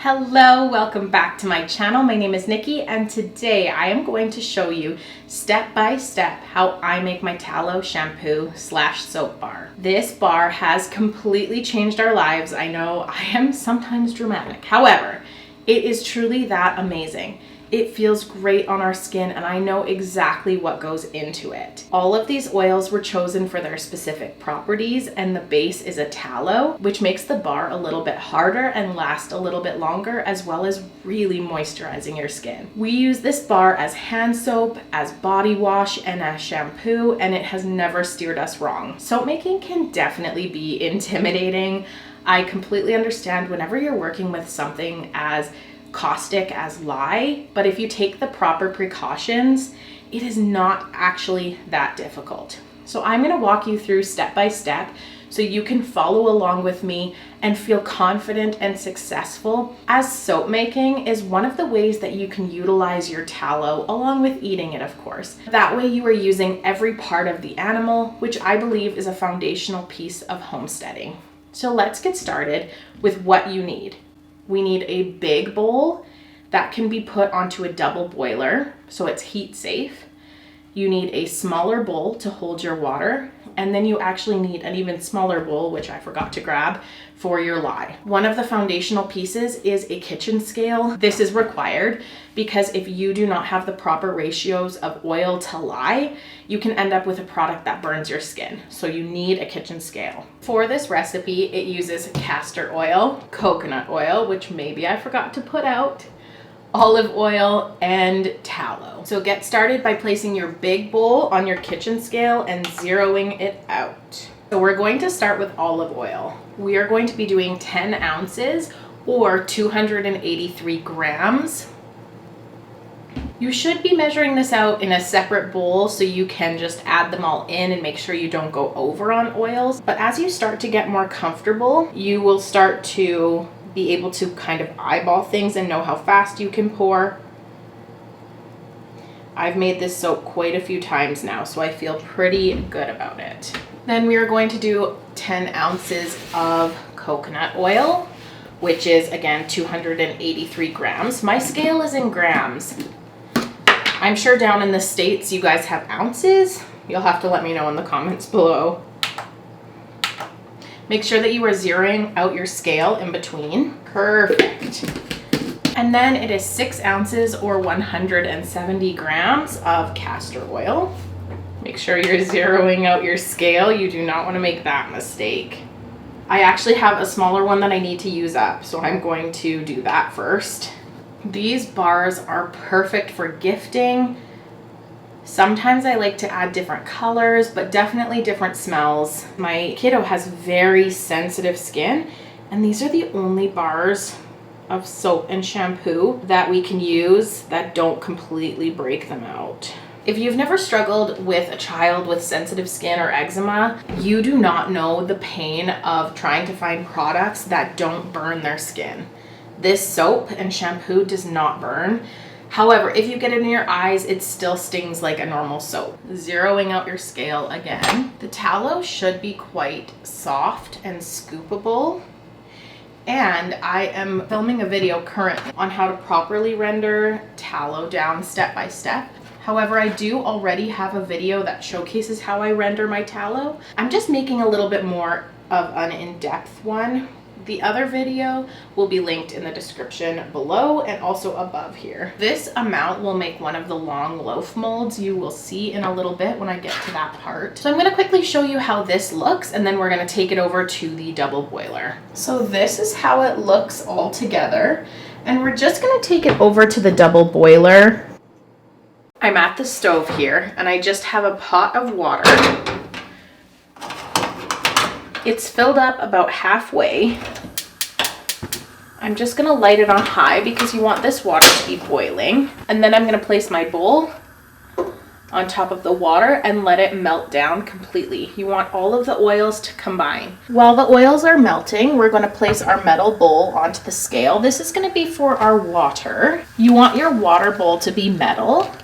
Hello, welcome back to my channel. My name is Nikki and today I am going to show you step by step how I make my tallow shampoo / soap bar. This bar has completely changed our lives. I know I am sometimes dramatic. However, it is truly that amazing. It feels great on our skin and I know exactly what goes into it. All of these oils were chosen for their specific properties and the base is a tallow, which makes the bar a little bit harder and last a little bit longer, as well as really moisturizing your skin. We use this bar as hand soap, as body wash, and as shampoo, and it has never steered us wrong. Soap making can definitely be intimidating. I completely understand whenever you're working with something as caustic as lye, but if you take the proper precautions, it is not actually that difficult. So I'm going to walk you through step by step so you can follow along with me and feel confident and successful, as soap making is one of the ways that you can utilize your tallow along with eating it, of course. That way you are using every part of the animal, which I believe is a foundational piece of homesteading. So let's get started with what you need. We need a big bowl that can be put onto a double boiler so it's heat safe. You need a smaller bowl to hold your water, and then you actually need an even smaller bowl, which I forgot to grab, for your lye. One of the foundational pieces is a kitchen scale. This is required because if you do not have the proper ratios of oil to lye, you can end up with a product that burns your skin. So you need a kitchen scale. For this recipe, it uses castor oil, coconut oil, which maybe I forgot to put out, olive oil, and tallow. So get started by placing your big bowl on your kitchen scale and zeroing it out. So we're going to start with olive oil. We are going to be doing 10 ounces or 283 grams. You should be measuring this out in a separate bowl so you can just add them all in and make sure you don't go over on oils. But as you start to get more comfortable, you will start to be able to kind of eyeball things and know how fast you can pour. I've made this soap quite a few times now, so I feel pretty good about it. Then we are going to do 10 ounces of coconut oil, which is again 283 grams. My scale is in grams. I'm sure down in the States you guys have ounces. You'll have to let me know in the comments below. Make sure that you are zeroing out your scale in between. Perfect. And then it is 6 ounces or 170 grams of castor oil. Make sure you're zeroing out your scale. You do not want to make that mistake. I actually have a smaller one that I need to use up, so I'm going to do that first. These bars are perfect for gifting. Sometimes I like to add different colors, but definitely different smells. My kiddo has very sensitive skin, and these are the only bars of soap and shampoo that we can use that don't completely break them out. If you've never struggled with a child with sensitive skin or eczema, you do not know the pain of trying to find products that don't burn their skin. This soap and shampoo does not burn. However, if you get it in your eyes, it still stings like a normal soap. Zeroing out your scale again. The tallow should be quite soft and scoopable. And I am filming a video currently on how to properly render tallow down step by step. However, I do already have a video that showcases how I render my tallow. I'm just making a little bit more of an in-depth one. The other video will be linked in the description below and also above here. This amount will make one of the long loaf molds you will see in a little bit when I get to that part. So I'm going to quickly show you how this looks, and then we're going to take it over to the double boiler. So this is how it looks all together, and we're just going to take it over to the double boiler. I'm at the stove here, and I just have a pot of water. It's filled up about halfway. I'm just gonna light it on high because you want this water to be boiling. And then I'm gonna place my bowl on top of the water and let it melt down completely. You want all of the oils to combine. While the oils are melting, we're gonna place our metal bowl onto the scale. This is gonna be for our water. You want your water bowl to be metal.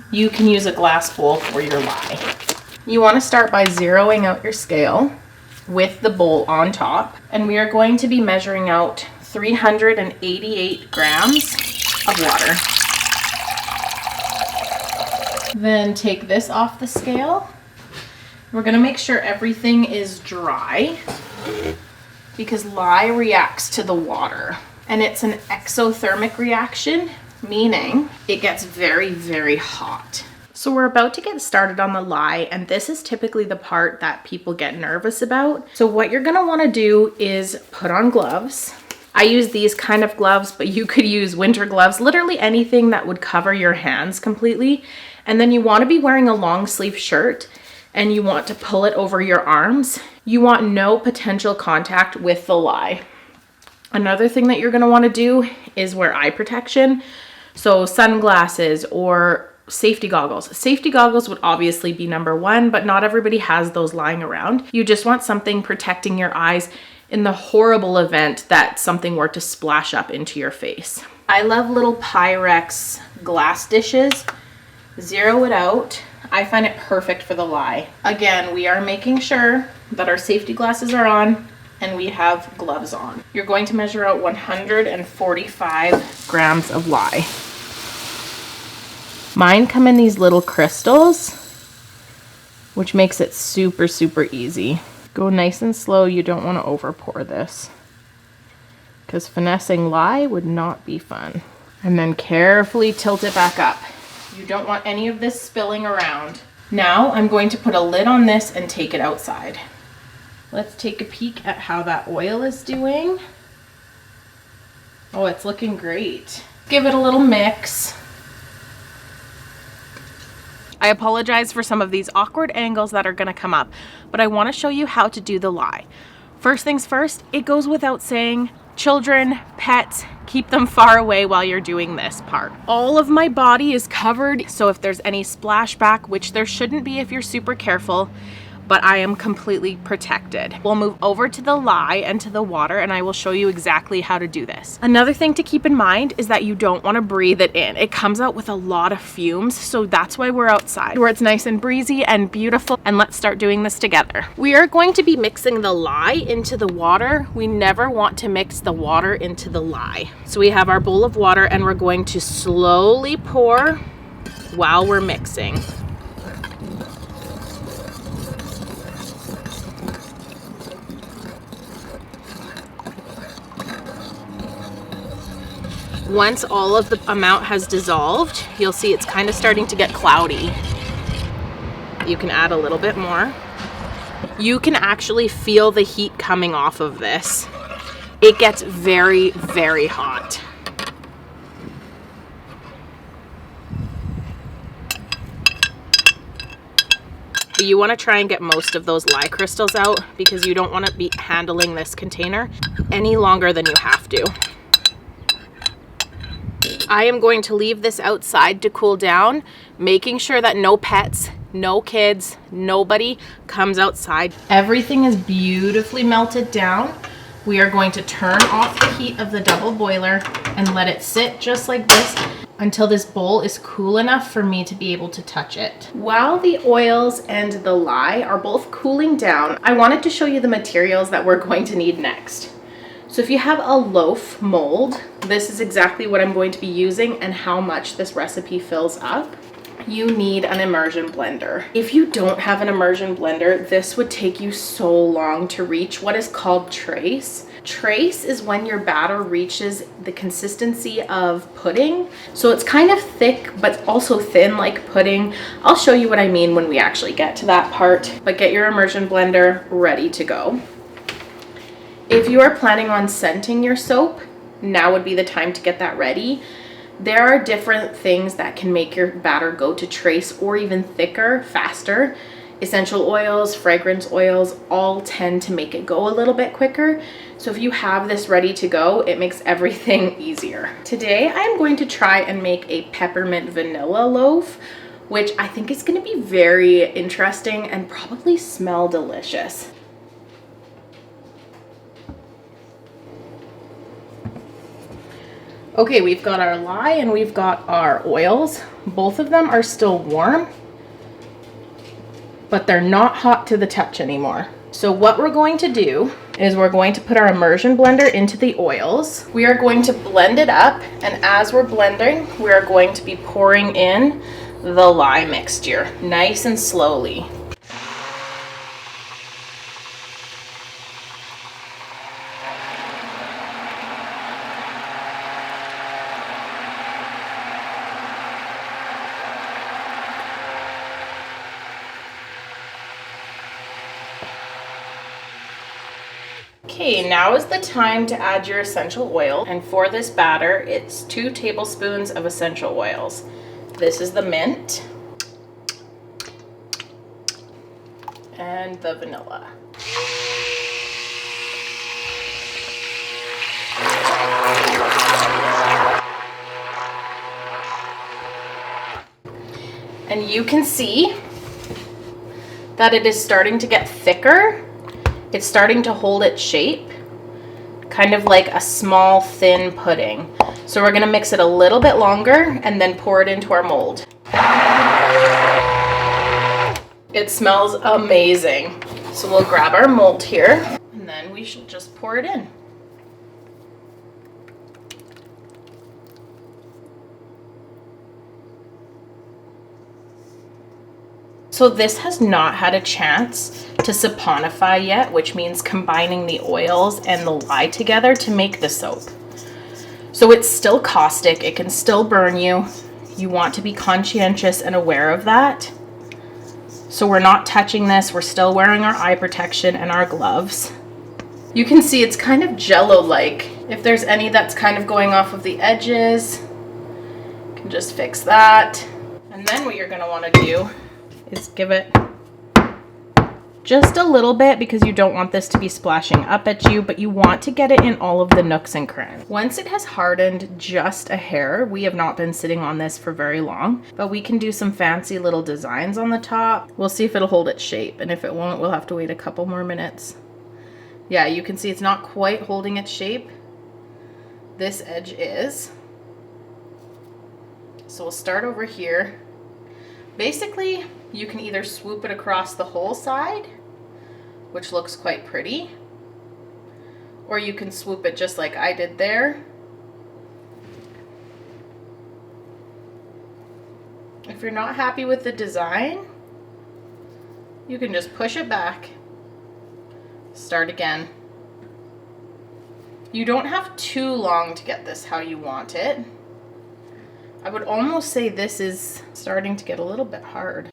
You can use a glass bowl for your lye. You wanna start by zeroing out your scale with the bowl on top, and we are going to be measuring out 388 grams of water. Then take this off the scale. We're gonna make sure everything is dry because lye reacts to the water, and it's an exothermic reaction, meaning it gets very, very hot. So we're about to get started on the lye, and this is typically the part that people get nervous about. So what you're gonna wanna do is put on gloves. I use these kind of gloves, but you could use winter gloves, literally anything that would cover your hands completely. And then you wanna be wearing a long sleeve shirt, and you want to pull it over your arms. You want no potential contact with the lye. Another thing that you're gonna wanna do is wear eye protection. So sunglasses or safety goggles. Safety goggles would obviously be number one, but not everybody has those lying around. You just want something protecting your eyes in the horrible event that something were to splash up into your face. I love little Pyrex glass dishes. Zero it out. I find it perfect for the lye. Again, we are making sure that our safety glasses are on and we have gloves on. You're going to measure out 145 grams of lye. Mine come in these little crystals, which makes it super, super easy. Go nice and slow. You don't want to over pour this because finessing lye would not be fun. And then carefully tilt it back up. You don't want any of this spilling around. Now I'm going to put a lid on this and take it outside. Let's take a peek at how that oil is doing. Oh, it's looking great. Give it a little mix. I apologize for some of these awkward angles that are gonna come up, but I wanna show you how to do the lye. First things first, it goes without saying, children, pets, keep them far away while you're doing this part. All of my body is covered, so if there's any splashback, which there shouldn't be if you're super careful, but I am completely protected. We'll move over to the lye and to the water, and I will show you exactly how to do this. Another thing to keep in mind is that you don't want to breathe it in. It comes out with a lot of fumes, so that's why we're outside, where it's nice and breezy and beautiful. And let's start doing this together. We are going to be mixing the lye into the water. We never want to mix the water into the lye. So we have our bowl of water, and we're going to slowly pour while we're mixing. Once all of the amount has dissolved, you'll see it's kind of starting to get cloudy. You can add a little bit more. You can actually feel the heat coming off of this. It gets very, very hot. You want to try and get most of those lye crystals out because you don't want to be handling this container any longer than you have to. I am going to leave this outside to cool down, making sure that no pets, no kids, nobody comes outside. Everything is beautifully melted down. We are going to turn off the heat of the double boiler and let it sit just like this until this bowl is cool enough for me to be able to touch it. While the oils and the lye are both cooling down, I wanted to show you the materials that we're going to need next. So if you have a loaf mold, this is exactly what I'm going to be using and how much this recipe fills up. You need an immersion blender. If you don't have an immersion blender, this would take you so long to reach what is called trace. Trace is when your batter reaches the consistency of pudding. So it's kind of thick, but also thin like pudding. I'll show you what I mean when we actually get to that part, but get your immersion blender ready to go. If you are planning on scenting your soap, now would be the time to get that ready. There are different things that can make your batter go to trace or even thicker, faster. Essential oils, fragrance oils, all tend to make it go a little bit quicker. So if you have this ready to go, it makes everything easier. Today, I'm going to try and make a peppermint vanilla loaf, which I think is going to be very interesting and probably smell delicious. Okay, we've got our lye and we've got our oils. Both of them are still warm, but they're not hot to the touch anymore. So what we're going to do is we're going to put our immersion blender into the oils. We are going to blend it up, and as we're blending, we are going to be pouring in the lye mixture, nice and slowly. Okay, now is the time to add your essential oil. And for this batter, it's 2 tablespoons of essential oils. This is the mint and the vanilla. And you can see that it is starting to get thicker. It's starting to hold its shape, kind of like a small, thin pudding. So we're gonna mix it a little bit longer and then pour it into our mold. It smells amazing. So we'll grab our mold here, and then we should just pour it in. So this has not had a chance to saponify yet, which means combining the oils and the lye together to make the soap. So it's still caustic, it can still burn you. You want to be conscientious and aware of that. So we're not touching this, we're still wearing our eye protection and our gloves. You can see it's kind of jello-like. If there's any that's kind of going off of the edges, you can just fix that. And then what you're gonna wanna do is give it just a little bit, because you don't want this to be splashing up at you, but you want to get it in all of the nooks and crannies. Once it has hardened just a hair, we have not been sitting on this for very long, but we can do some fancy little designs on the top. We'll see if it'll hold its shape, and if it won't, we'll have to wait a couple more minutes. Yeah, you can see it's not quite holding its shape. This edge is. So we'll start over here. Basically, you can either swoop it across the whole side, which looks quite pretty, or you can swoop it just like I did there. If you're not happy with the design, you can just push it back, start again. You don't have too long to get this how you want it. I would almost say this is starting to get a little bit hard.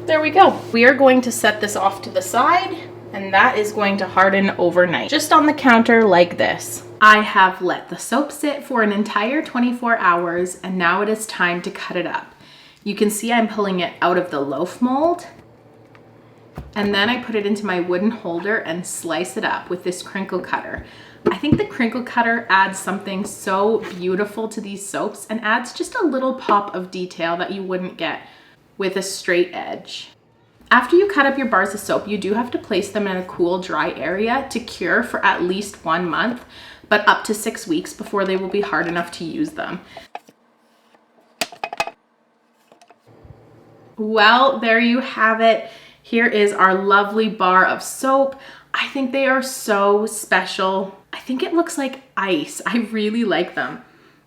There we go. We are going to set this off to the side, and that is going to harden overnight, just on the counter like this. I have let the soap sit for an entire 24 hours, and now it is time to cut it up. You can see I'm pulling it out of the loaf mold, and then I put it into my wooden holder and slice it up with this crinkle cutter. I think the crinkle cutter adds something so beautiful to these soaps and adds just a little pop of detail that you wouldn't get with a straight edge. After you cut up your bars of soap, you do have to place them in a cool, dry area to cure for at least 1 month, but up to 6 weeks before they will be hard enough to use them. Well, there you have it. Here is our lovely bar of soap. I think they are so special. I think it looks like ice. I really like them.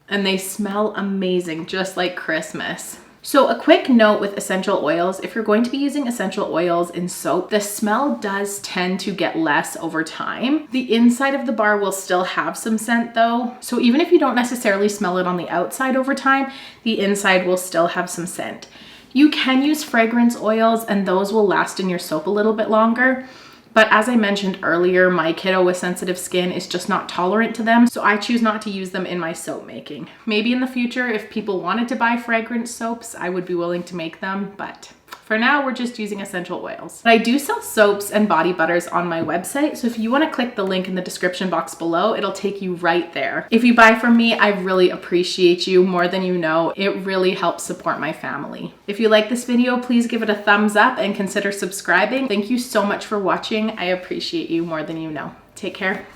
And they smell amazing, just like Christmas. So a quick note with essential oils, if you're going to be using essential oils in soap, the smell does tend to get less over time. The inside of the bar will still have some scent though. So even if you don't necessarily smell it on the outside over time, the inside will still have some scent. You can use fragrance oils and those will last in your soap a little bit longer. But as I mentioned earlier, my kiddo with sensitive skin is just not tolerant to them, so I choose not to use them in my soap making. Maybe in the future, if people wanted to buy fragrance soaps, I would be willing to make them, but for now, we're just using essential oils. But I do sell soaps and body butters on my website, so if you want to click the link in the description box below, it'll take you right there. If you buy from me, I really appreciate you more than you know. It really helps support my family. If you like this video, please give it a thumbs up and consider subscribing. Thank you so much for watching. I appreciate you more than you know. Take care.